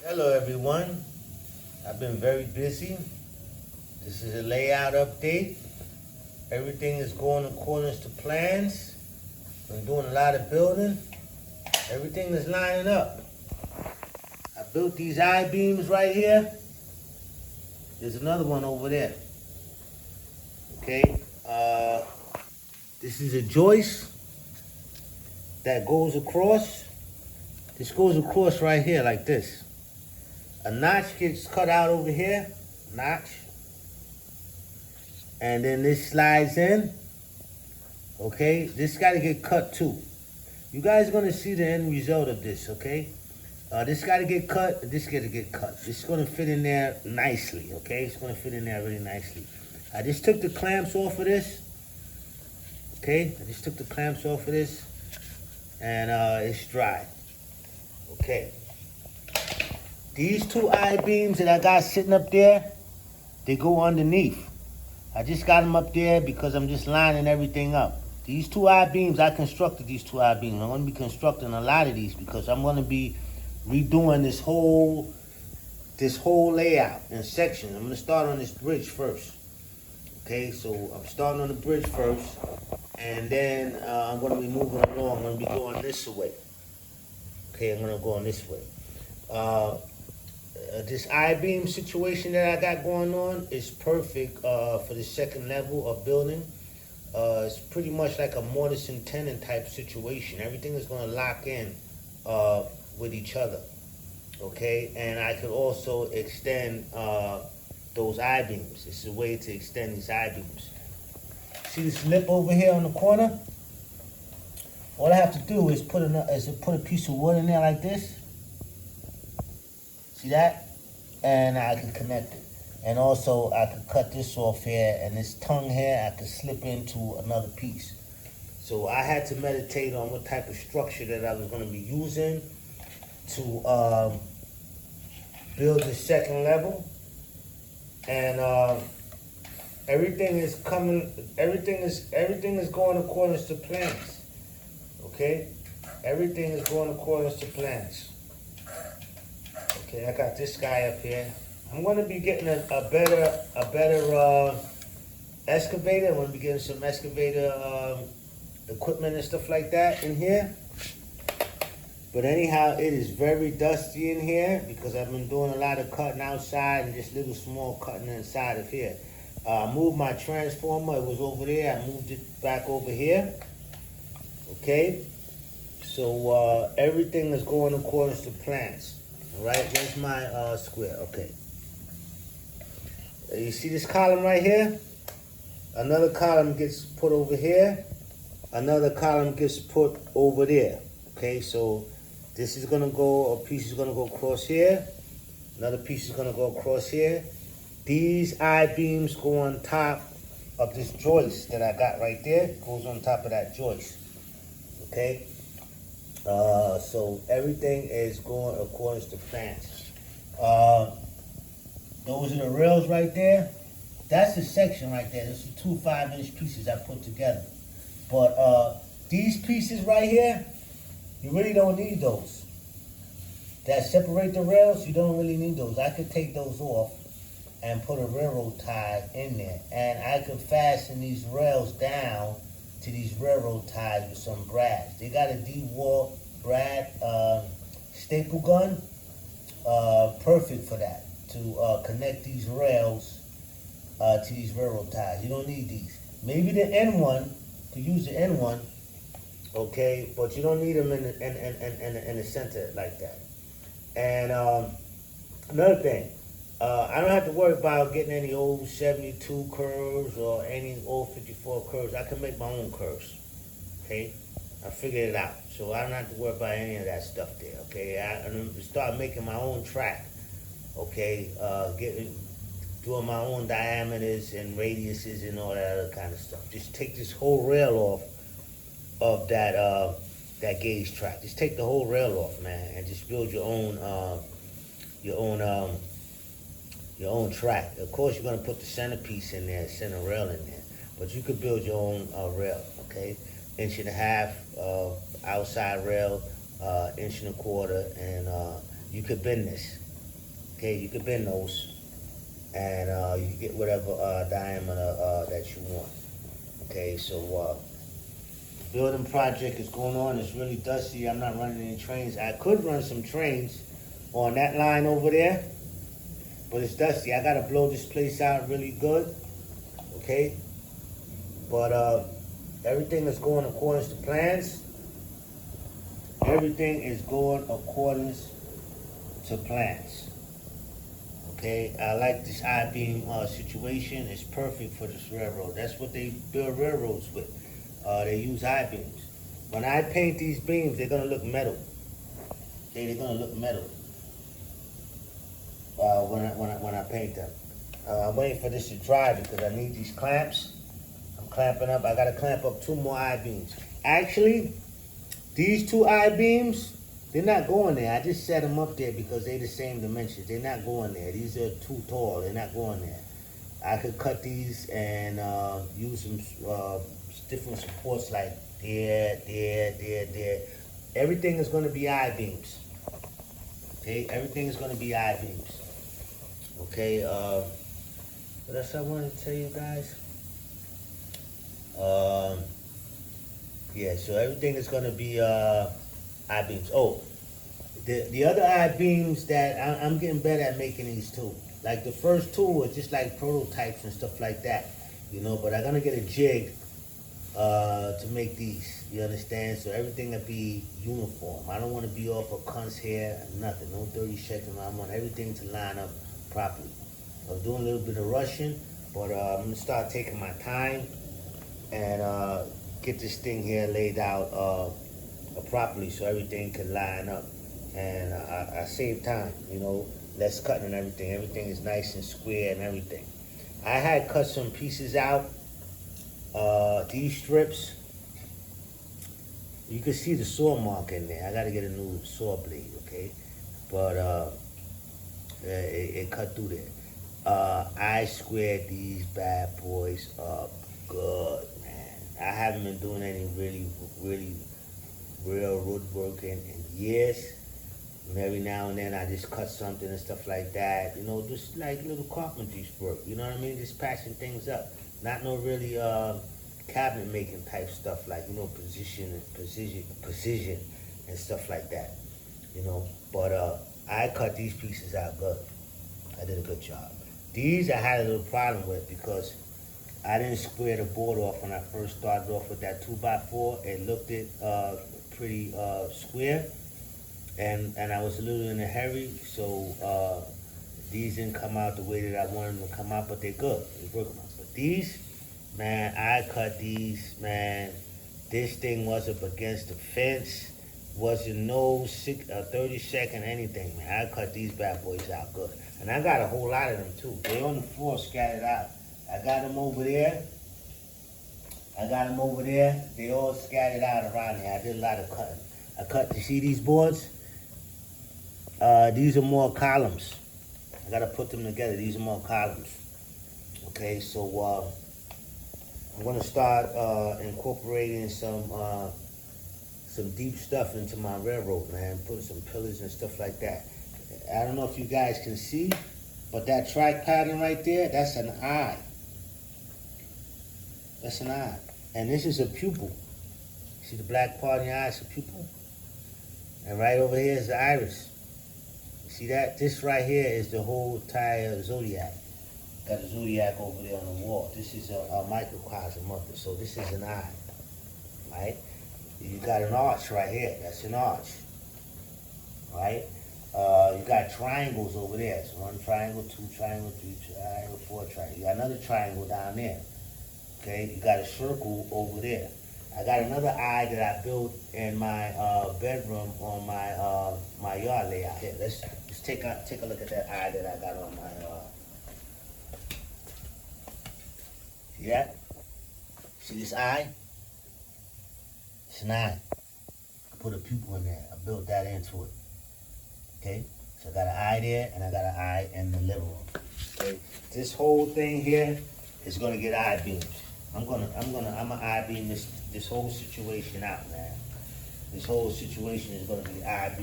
Hello everyone, I've been very busy. This is a layout update. Everything is going according to plans. Been doing a lot of building. Everything is lining up. I built these I-beams right here. There's another one over there. Okay, this is a joist that goes across. This goes across right here like this. A notch gets cut out over here, notch. And then this slides in. Okay, this got to get cut too. You guys are going to see the end result of this, okay? This got to get cut, this got to get cut. This is going to fit in there nicely, okay? It's going to fit in there really nicely. I just took the clamps off of this. Okay, I just took the clamps off of this. And it's dry. Okay. These two I-beams that I got sitting up there, they go underneath. I just got them up there because I'm just lining everything up. These two I-beams, I constructed these two I-beams. I'm going to be constructing a lot of these because I'm going to be redoing this whole layout in sections. I'm going to start on this bridge first. Okay, so I'm starting on the bridge first, and then I'm going to be moving along. I'm going to be going this way. Okay, I'm going to go on this way. This I-beam situation that I got going on is perfect for the second level of building. It's pretty much like a mortise and tenon type situation. Everything is going to lock in with each other. Okay, and I could also extend those I-beams. It's a way to extend these I-beams. See this lip over here on the corner? All I have to do is put a piece of wood in there like this. See that? And I can connect it. And also I could cut this off here, and this tongue here I could slip into another piece. So I had to meditate on what type of structure that I was going to be using to build the second level. And everything is going according to plans. Okay? Everything is going according to plans. Okay, I got this guy up here. I'm going to be getting a better excavator. I'm going to be getting some excavator equipment and stuff like that in here. But anyhow, it is very dusty in here because I've been doing a lot of cutting outside and just little small cutting inside of here. I moved my transformer. It was over there. I moved it back over here. Okay, so everything is going according to plans. All right, where's my square? Okay. You see this column right here? Another column gets put over here. Another column gets put over there. Okay, so this is going to go, a piece is going to go across here. Another piece is going to go across here. These I-beams go on top of this joist that I got right there. It goes on top of that joist. Okay? So everything is going according to plans. Those are the rails right there. That's the section right there. Those are two 5-inch pieces I put together. But these pieces right here, you really don't need those. That separate the rails, you don't really need those. I could take those off and put a railroad tie in there. And I could fasten these rails down to these railroad ties with some brads. They got a D-Wall brad staple gun, perfect for that, to connect these rails to these railroad ties. You don't need these. Maybe the N1, to use the N1, okay, but you don't need them in the center like that. And another thing, I don't have to worry about getting any old 72 curves or any old 54 curves. I can make my own curves, okay? I figured it out. So I don't have to worry about any of that stuff there, okay? I'm going to start making my own track, okay? Doing my own diameters and radiuses and all that other kind of stuff. Just take this whole rail off of that gauge track. Just take the whole rail off, man, and just build your own track. Of course, you're gonna put the centerpiece in there, center rail in there, but you could build your own rail. Okay, 1.5 inch outside rail, 1.25 inch, and you could bend this. Okay, you can bend those, and you can get whatever diameter that you want. Okay, so building project is going on. It's really dusty. I'm not running any trains. I could run some trains on that line over there, but it's dusty. I gotta blow this place out really good. Okay, but everything is going according to plans. Everything is going according to plans. Okay, I like this I-beam situation. It's perfect for this railroad. That's what they build railroads with. They use I-beams. When I paint these beams, they're gonna look metal. Okay, they're gonna look metal when I paint them. I'm waiting for this to dry because I need these clamps. I'm clamping up. I gotta clamp up 2 more I-beams. Actually, these 2 I-beams, they're not going there. I just set them up there because they're the same dimensions. They're not going there. These are too tall. They're not going there. I could cut these and use some different supports like there. Everything is going to be I-beams. Okay, everything is going to be I-beams. Okay, what else I wanted to tell you guys? Yeah, so everything is going to be I-beams. Oh, the other I-beams that I'm getting better at making these too. Like the first 2 were just like prototypes and stuff like that, you know. But I'm gonna get a jig to make these. You understand? So everything will be uniform. I don't want to be off a cunts here, nothing. No 30 seconds. I want everything to line up properly. I was doing a little bit of rushing, but I'm gonna start taking my time and get this thing here laid out properly so everything can line up. And I save time, you know, less cutting and everything. Everything is nice and square and everything. I had cut some pieces out, these strips. You can see the saw mark in there. I gotta get a new saw blade, okay? But it cut through there. I squared these bad boys up good, man. I haven't been doing any really real woodworking in years. And every now and then I just cut something and stuff like that. You know, just like little carpentry work. You know what I mean? Just patching things up. Not no really cabinet making type stuff like, you know, precision and stuff like that. You know, but I cut these pieces out good. I did a good job. These I had a little problem with because I didn't square the board off when I first started off with that 2x4. It looked pretty square. And I was a little in a hurry, so these didn't come out the way that I wanted them to come out, but they're good. They're working out. But these, man, I cut these, man. This thing was up against the fence. Wasn't no 30-second anything, man. I cut these bad boys out good. And I got a whole lot of them, too. They're on the floor scattered out. I got them over there. They all scattered out around here. I did a lot of cutting. I cut, you see these boards? These are more columns. I gotta put them together. These are more columns. Okay, so I'm gonna start incorporating some deep stuff into my railroad, man. Putting some pillars and stuff like that. I don't know if you guys can see, but that track pattern right there, that's an eye. That's an eye. And this is a pupil. See the black part in the eye is a pupil? And right over here is the iris. See that? This right here is the whole entire zodiac. Got a zodiac over there on the wall. This is a microcosm of it. So this is an eye, right? You got an arch right here. That's an arch, right? You got triangles over there. So 1 triangle, 2 triangle, 3 triangle, 4 triangle. You got another triangle down there. Okay, you got a circle over there. I got another eye that I built in my bedroom on my yard layout. Here, let's take a look at that eye that I got on my. See that? See this eye? It's an eye. I put a pupil in there. I built that into it. Okay, so I got an eye there, and I got an eye in the living room. Okay, this whole thing here is gonna get eye beams. I'm gonna eye beam this whole situation out, man. This whole situation is gonna be eye beam.